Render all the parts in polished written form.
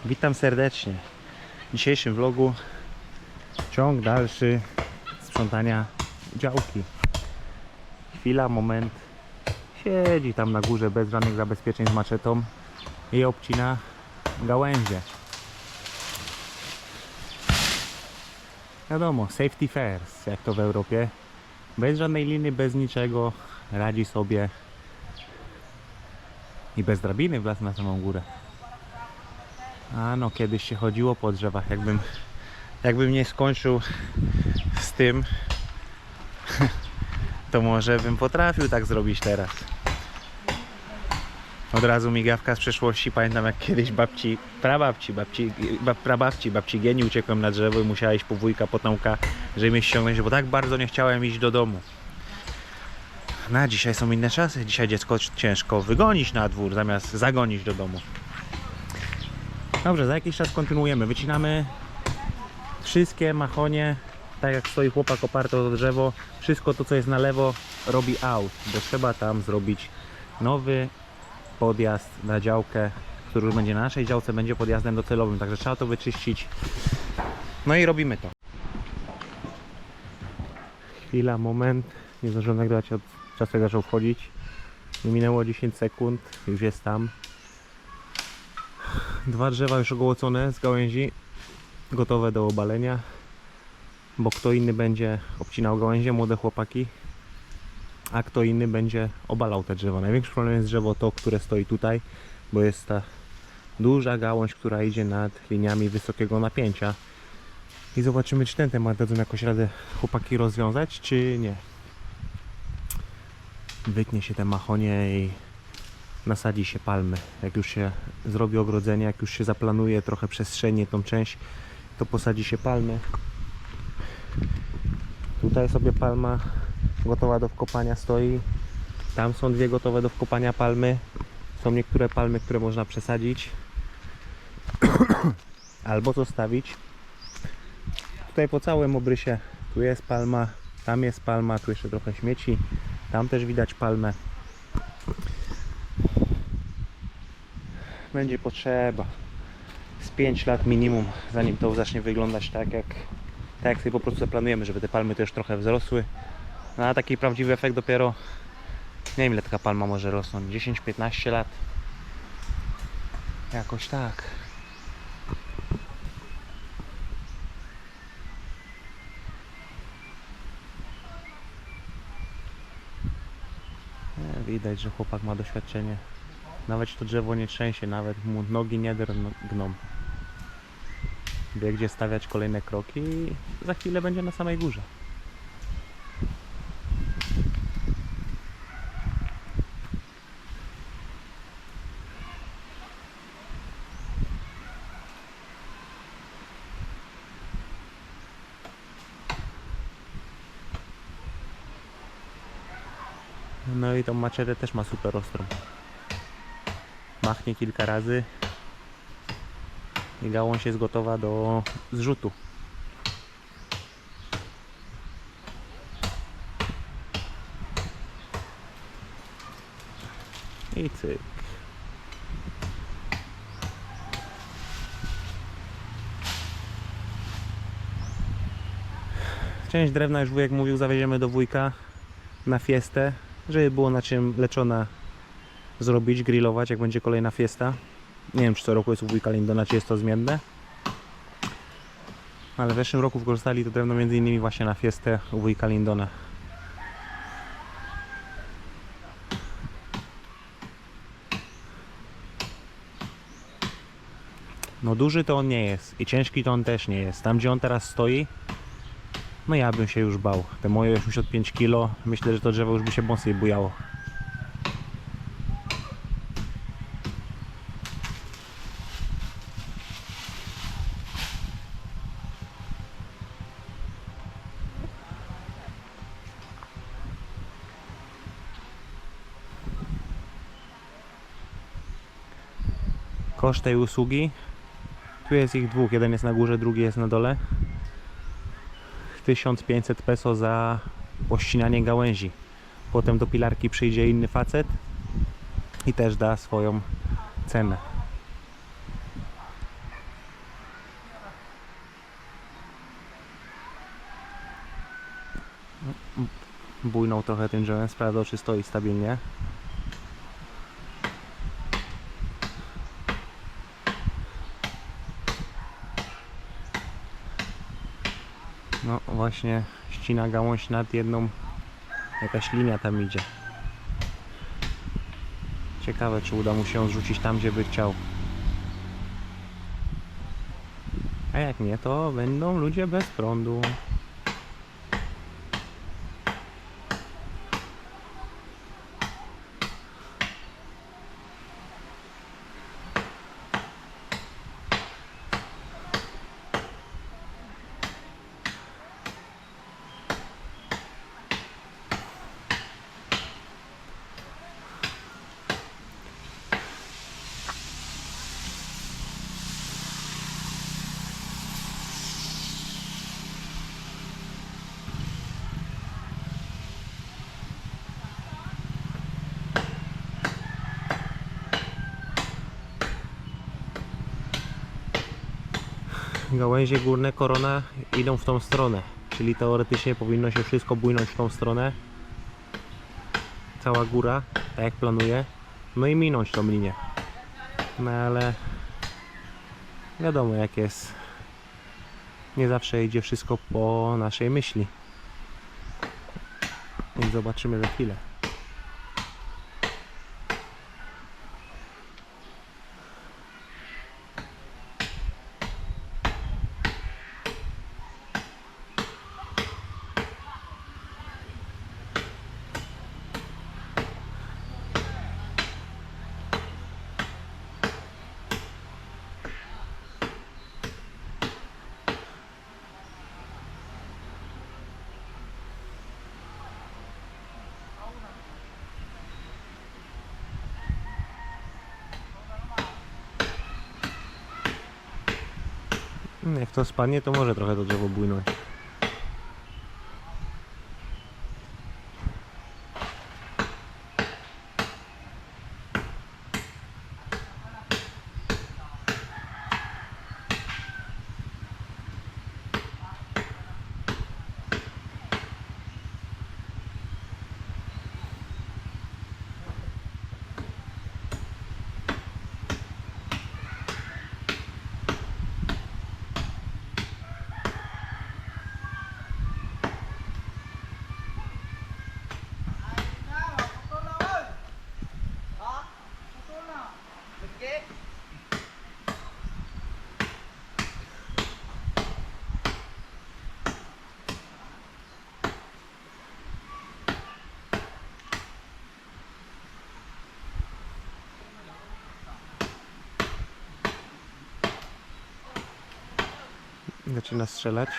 Witam serdecznie. W dzisiejszym vlogu ciąg dalszy sprzątania działki. Chwila, moment. Siedzi tam na górze bez żadnych zabezpieczeń z maczetą i obcina gałęzie. Wiadomo, safety first, jak to w Europie. Bez żadnej liny, bez niczego radzi sobie i bez drabiny wlazł na samą górę. A no, kiedyś się chodziło po drzewach. Jakbym nie skończył z tym, to może bym potrafił tak zrobić teraz. Od razu migawka z przeszłości. Pamiętam, jak kiedyś prababci Geni uciekłem na drzewo i musiała iść po wujka, po Tomka, żeby mnie ściągnąć, bo tak bardzo nie chciałem iść do domu. No, dzisiaj są inne czasy. Dzisiaj dziecko ciężko wygonić na dwór, zamiast zagonić do domu. Dobrze, za jakiś czas kontynuujemy. Wycinamy wszystkie machonie, tak jak stoi chłopak oparty o drzewo. Wszystko to, co jest na lewo, robi out, bo trzeba tam zrobić nowy podjazd na działkę, który już będzie na naszej działce, będzie podjazdem docelowym, także trzeba to wyczyścić. No i robimy to. Chwila, moment. Nie zdążyłem nagrywać od czasu, jak zaczął wchodzić. Minęło 10 sekund, już jest tam. Dwa drzewa już ogołocone z gałęzi, gotowe do obalenia, bo kto inny będzie obcinał gałęzie, młode chłopaki, a kto inny będzie obalał te drzewo. Największy problem jest drzewo to, które stoi tutaj, bo jest ta duża gałąź, która idzie nad liniami wysokiego napięcia. I zobaczymy, czy ten temat dadzą jakoś radę chłopaki rozwiązać, czy nie. Wytnie się te machonie i nasadzi się palmy. Jak już się zrobi ogrodzenie, jak już się zaplanuje trochę przestrzennie tą część, to posadzi się palmy. Tutaj sobie palma gotowa do wkopania stoi. Tam są dwie gotowe do wkopania palmy. Są niektóre palmy, które można przesadzić albo zostawić. Tutaj po całym obrysie tu jest palma, tam jest palma, tu jeszcze trochę śmieci, tam też widać palmę. Będzie potrzeba z 5 lat minimum, zanim to zacznie wyglądać tak jak sobie po prostu zaplanujemy, żeby te palmy też trochę wzrosły. No, a taki prawdziwy efekt dopiero, nie wiem ile taka palma może rosnąć, 10-15 lat. Jakoś tak. Widać, że chłopak ma doświadczenie. Nawet to drzewo nie trzęsie, nawet mu nogi nie drgną. Wie, gdzie stawiać kolejne kroki i za chwilę będzie na samej górze. No i tą maczetę też ma super ostrą. Machnie kilka razy i gałąź jest gotowa do zrzutu. I cyk. Część drewna, już wujek mówił, zawieziemy do wujka na fiestę, żeby było na czym leczona zrobić, grillować, jak będzie kolejna fiesta. Nie wiem, czy co roku jest u wujka Lindona, czy jest to zmienne. Ale w zeszłym roku wykorzystali to drewno między innymi właśnie na fiestę u wujka Lindona. No duży to on nie jest i ciężki to on też nie jest. Tam, gdzie on teraz stoi, no ja bym się już bał. Te moje 85 kg, myślę, że to drzewo już by się mocniej bujało. Koszt tej usługi, tu jest ich dwóch, jeden jest na górze, drugi jest na dole. 1500 peso za pościnanie gałęzi. Potem do pilarki przyjdzie inny facet i też da swoją cenę. bujnął trochę tym drzewem, sprawdzał czy stoi stabilnie. No właśnie ścina gałąź nad jedną, jakaś linia tam idzie. Ciekawe czy uda mu się zrzucić tam gdzie by chciał. A jak nie, to będą ludzie bez prądu. Gałęzie górne korona idą w tą stronę, czyli teoretycznie powinno się wszystko bujnąć w tą stronę, cała góra, tak jak planuję, no i minąć tą linię. No ale wiadomo jak jest, nie zawsze idzie wszystko po naszej myśli, więc zobaczymy za chwilę. Jak to spadnie, to może trochę to drzewo bujnąć. Zaczyna strzelać.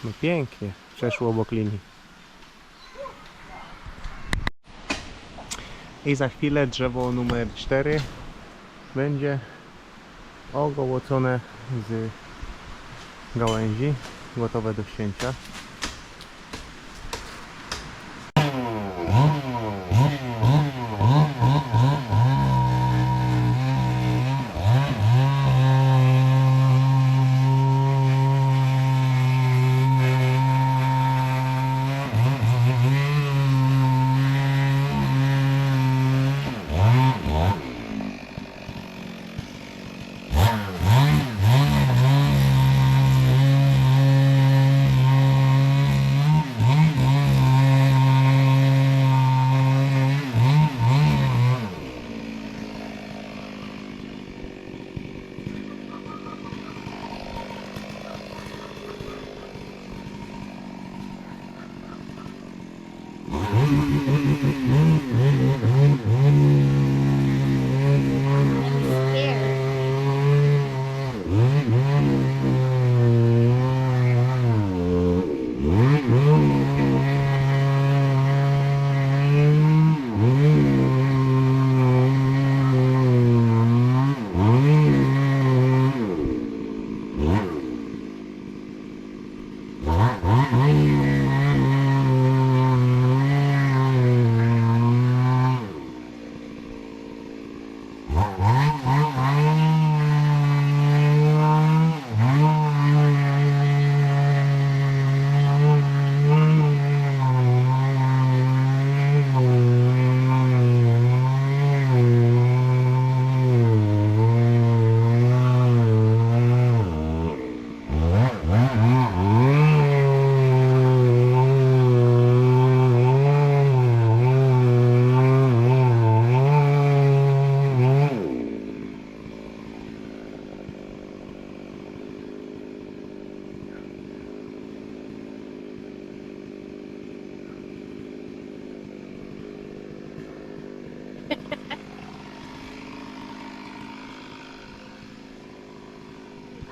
No pięknie, przeszło obok linii. I za chwilę drzewo numer 4 będzie ogołocone z gałęzi, gotowe do ścięcia.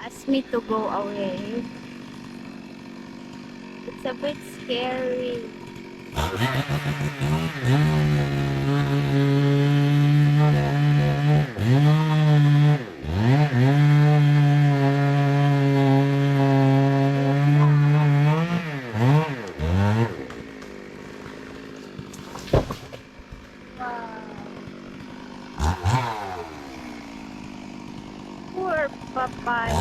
asked me to go away. It's a bit scary. Poor papaya.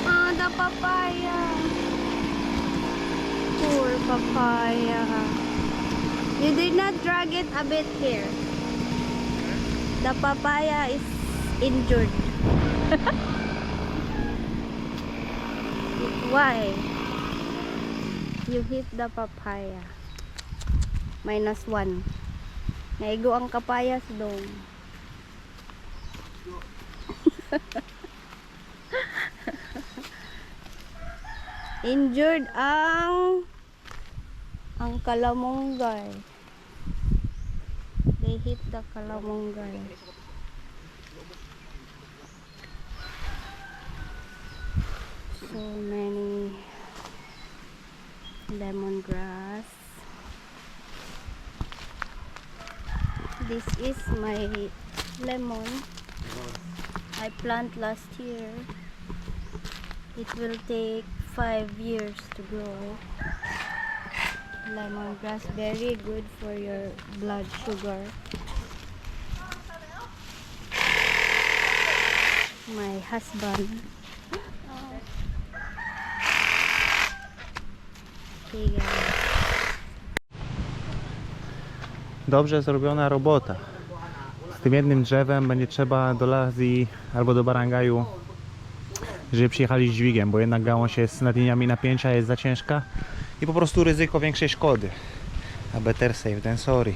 Ah, the papaya. Poor papaya. You did not drag it a bit here. The papaya is injured. Why? You hit the papaya. -1. Naigo ang kapayas dong. Injured ang kalamonggay. They hit the kalamonggay. So many lemongrass. This is my lemon I planted last year. It will take 5 years to grow. Lemongrass, very good for your blood sugar. My husband. Okay, guys. Dobrze zrobiona robota. Z tym jednym drzewem będzie trzeba do Lazji albo do Barangaju, żeby przyjechali z dźwigiem, bo jednak gałąź jest z nadmieniami napięcia, jest za ciężka i po prostu ryzyko większej szkody. A better safe than sorry.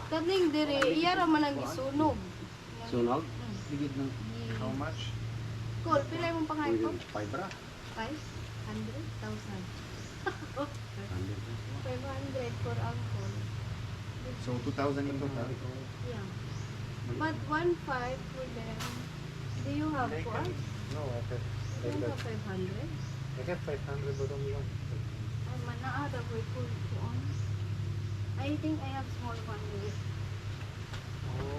Kaning dire, iya ra man ang isunog. Sunog? Ligid ng How much? Cool, pila imong pangalan ko? 5 ra. 500,000. 500 for alcohol. So 2,000 in total. Yeah. But 1.5 for them. Do you have one? No, I You don't have 500? have 500 but only one. Ay, manaada ko cool on. I think I have small one here.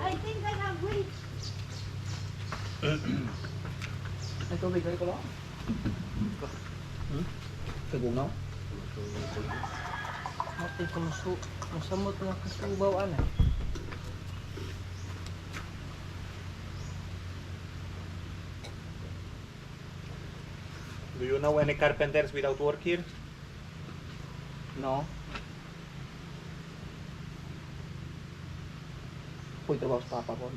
I think I have wait. Ay, tubig kayo ko lang? Kagunaw? Mati kung masamot nga kasubaw ana. Do you know any carpenters without work here? No. Uy, trabaho sa papa ko.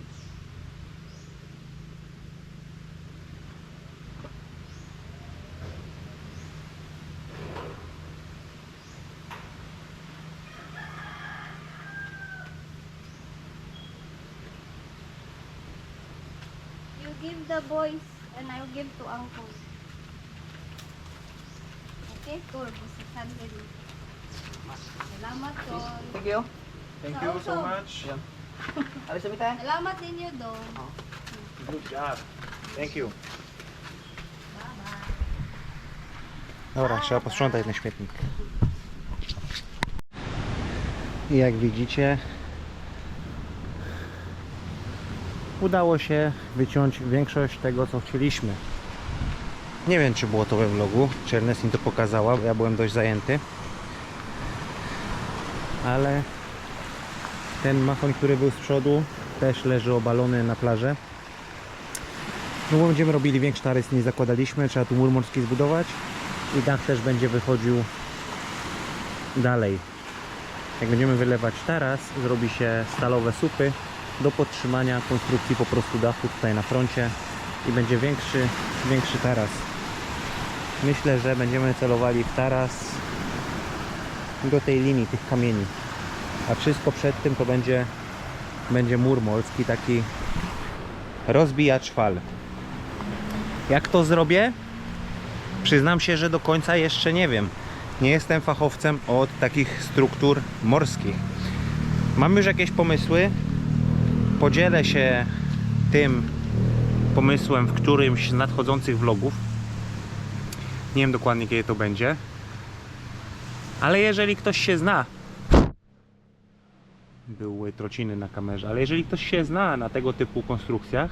You give the boys and I'll give to uncle. Okay, cool. Gusto sandali. Salamat, Tol. Thank you. Thank you so much. Yeah. Alis sa bitan? Salamat ninyo, Dong. Good job. Thank you. Bye-bye. Dobra, trzeba posprzątać ten śmietnik. I jak widzicie, udało się wyciąć większość tego, co chcieliśmy. Nie wiem, czy było to we vlogu, czy Ernestin to pokazała, bo ja byłem dość zajęty. Ale Ten machon, który był z przodu, też leży obalony na plaży. No bo będziemy robili większy taras niż zakładaliśmy, trzeba tu mur morski zbudować i dach też będzie wychodził dalej. Jak będziemy wylewać taras, zrobi się stalowe słupy do podtrzymania konstrukcji po prostu dachu tutaj na froncie i będzie większy taras. Myślę, że będziemy celowali w taras do tej linii tych kamieni, a wszystko przed tym to będzie mur morski, taki rozbijacz fal. Jak to zrobię? Przyznam się, że do końca jeszcze nie wiem. Nie jestem fachowcem od takich struktur morskich. Mam już jakieś pomysły. Podzielę się tym pomysłem w którymś z nadchodzących vlogów. Nie wiem dokładnie kiedy to będzie. Ale jeżeli ktoś się zna, były trociny na kamerze, ale jeżeli ktoś się zna na tego typu konstrukcjach,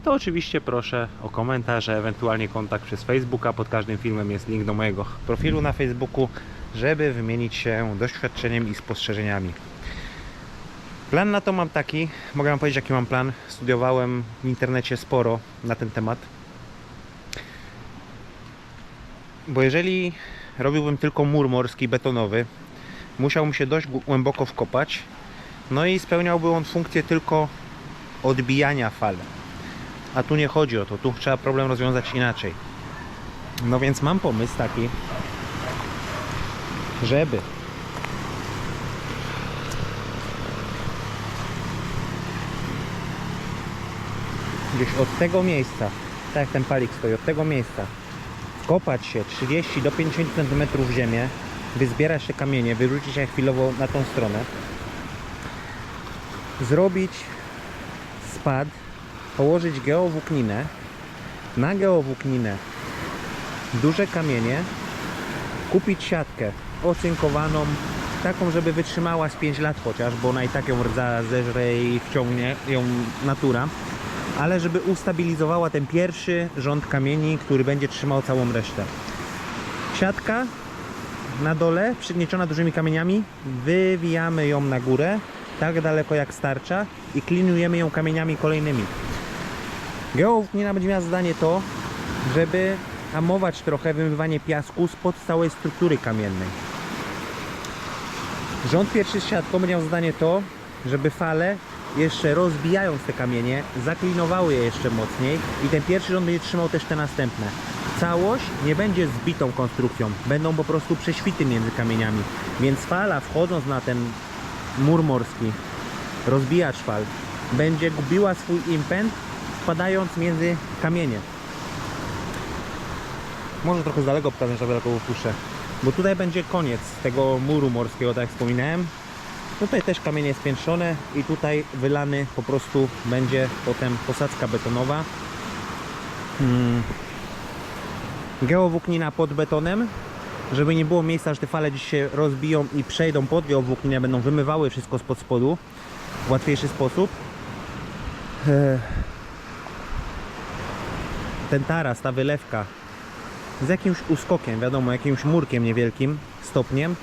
to oczywiście proszę o komentarz, ewentualnie kontakt przez Facebooka. Pod każdym filmem jest link do mojego profilu na Facebooku, żeby wymienić się doświadczeniem i spostrzeżeniami. Plan na to mam taki, mogę wam powiedzieć jaki mam plan. Studiowałem w internecie sporo na ten temat. Bo jeżeli robiłbym tylko mur morski betonowy, musiałbym się dość głęboko wkopać, no i spełniałby on funkcję tylko odbijania fal. A tu nie chodzi o to, tu trzeba problem rozwiązać inaczej. No więc mam pomysł taki, żeby gdzieś od tego miejsca, tak jak ten palik stoi, od tego miejsca kopać się 30 do 50 cm w ziemię, wyzbierać te kamienie, wyrzucić je chwilowo na tą stronę, zrobić spad, położyć geowłókninę, na geowłókninę duże kamienie, kupić siatkę ocynkowaną, taką żeby wytrzymała z 5 lat chociaż, bo ona i tak ją zeżre i wciągnie ją natura, ale żeby ustabilizowała ten pierwszy rząd kamieni, który będzie trzymał całą resztę. Siatka na dole, przygnieciona dużymi kamieniami, wywijamy ją na górę, tak daleko jak starcza i klinujemy ją kamieniami kolejnymi. Geowłóknina będzie miała zadanie to, żeby hamować trochę wymywanie piasku spod całej struktury kamiennej. Rząd pierwszy z siatką będzie miał zadanie to, żeby fale, jeszcze rozbijając te kamienie, zaklinowały je jeszcze mocniej i ten pierwszy rząd będzie trzymał też te następne. Całość nie będzie zbitą konstrukcją, będą po prostu prześwity między kamieniami, więc fala, wchodząc na ten mur morski, rozbijacz fal, będzie gubiła swój impęd, wpadając między kamienie. Może trochę z daleko pokażę, żeby daleko upuszczę, bo tutaj będzie koniec tego muru morskiego, tak jak wspominałem. Tutaj też kamienie spiętrzone i tutaj wylany po prostu będzie potem posadzka betonowa. Geowłóknina pod betonem, żeby nie było miejsca, że te fale gdzieś się rozbiją i przejdą pod geowłókninę, będą wymywały wszystko spod spodu w łatwiejszy sposób. Ten taras, ta wylewka z jakimś uskokiem, wiadomo, jakimś murkiem niewielkim, stopniem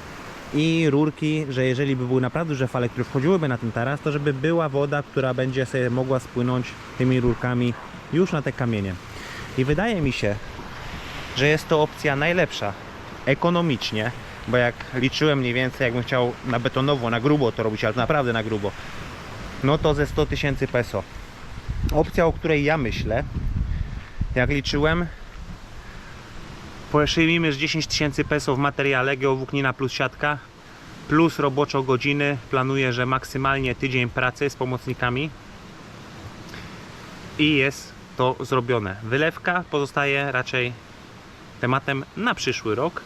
i rurki, że jeżeli by były naprawdę duże fale, które wchodziłyby na ten taras, to żeby była woda, która będzie sobie mogła spłynąć tymi rurkami już na te kamienie. I wydaje mi się, że jest to opcja najlepsza ekonomicznie, bo jak liczyłem mniej więcej, jakbym chciał na betonowo, na grubo to robić, ale naprawdę na grubo, no to ze 100 000 peso. Opcja, o której ja myślę, jak liczyłem, przyjmijmy, że 10 000 peso w materiale, geowłóknina plus siatka, plus roboczo godziny, planuję, że maksymalnie tydzień pracy z pomocnikami i jest to zrobione. Wylewka pozostaje raczej tematem na przyszły rok,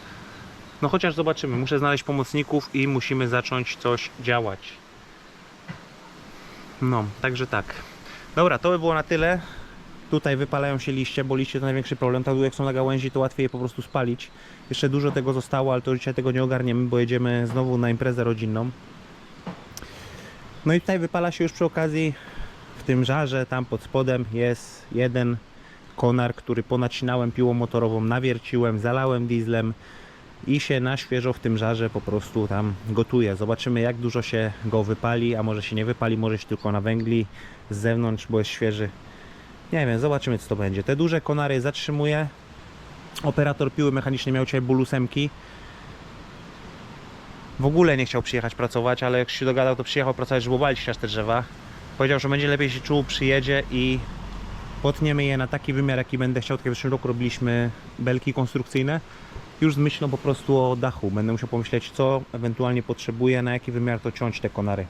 no chociaż zobaczymy, muszę znaleźć pomocników i musimy zacząć coś działać. No, także tak. Dobra, to by było na tyle. Tutaj wypalają się liście, bo liście to największy problem. Tak jak są na gałęzi, to łatwiej je po prostu spalić. Jeszcze dużo tego zostało, ale to dzisiaj tego nie ogarniemy, bo jedziemy znowu na imprezę rodzinną. No i tutaj wypala się już przy okazji, w tym żarze, tam pod spodem jest jeden konar, który ponacinałem piłą motorową, nawierciłem, zalałem dieslem i się na świeżo w tym żarze po prostu tam gotuje. Zobaczymy, jak dużo się go wypali, a może się nie wypali, może się tylko na węgli z zewnątrz, bo jest świeży. Nie wiem, zobaczymy, co to będzie. Te duże konary zatrzymuje. Operator piły mechanicznej miał dzisiaj ból ósemki. W ogóle nie chciał przyjechać pracować, ale jak się dogadał, to przyjechał pracować, żeby obalić chociaż te drzewa. Powiedział, że będzie lepiej się czuł, przyjedzie i potniemy je na taki wymiar, jaki będę chciał. Tak jak w zeszłym roku robiliśmy belki konstrukcyjne. Już z myślą po prostu o dachu. Będę musiał pomyśleć, co ewentualnie potrzebuję, na jaki wymiar to ciąć te konary.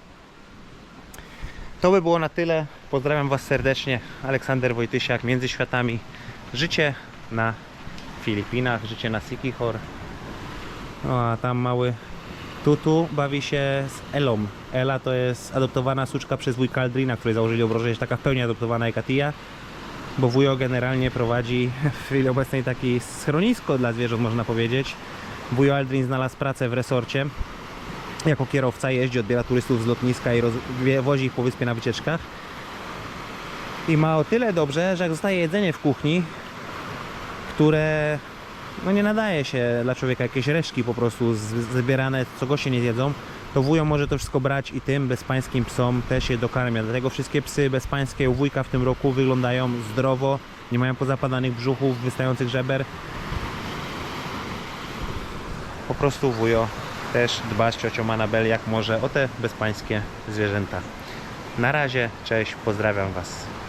To by było na tyle. Pozdrawiam Was serdecznie. Aleksander Wojtysiak, Między Światami. Życie na Filipinach, życie na Siquijor. No a tam mały Tutu bawi się z Elą. Ela to jest adoptowana suczka przez wujka Aldrina, której założyli obroże, jest taka w pełni adoptowana Ekatija, bo wujo generalnie prowadzi w chwili obecnej taki schronisko dla zwierząt, można powiedzieć. Wujo Aldrin znalazł pracę w resorcie. Jako kierowca jeździ, odbiera turystów z lotniska i wozi ich po wyspie na wycieczkach. I ma o tyle dobrze, że jak zostaje jedzenie w kuchni, które no nie nadaje się dla człowieka, jakieś resztki po prostu zbierane, co goście nie zjedzą, to wujo może to wszystko brać i tym bezpańskim psom też je dokarmia. Dlatego wszystkie psy bezpańskie u wujka w tym roku wyglądają zdrowo, nie mają pozapadanych brzuchów, wystających żeber. Po prostu wujo też dba z ciocią Anabel jak może o te bezpańskie zwierzęta. Na razie, cześć, pozdrawiam Was.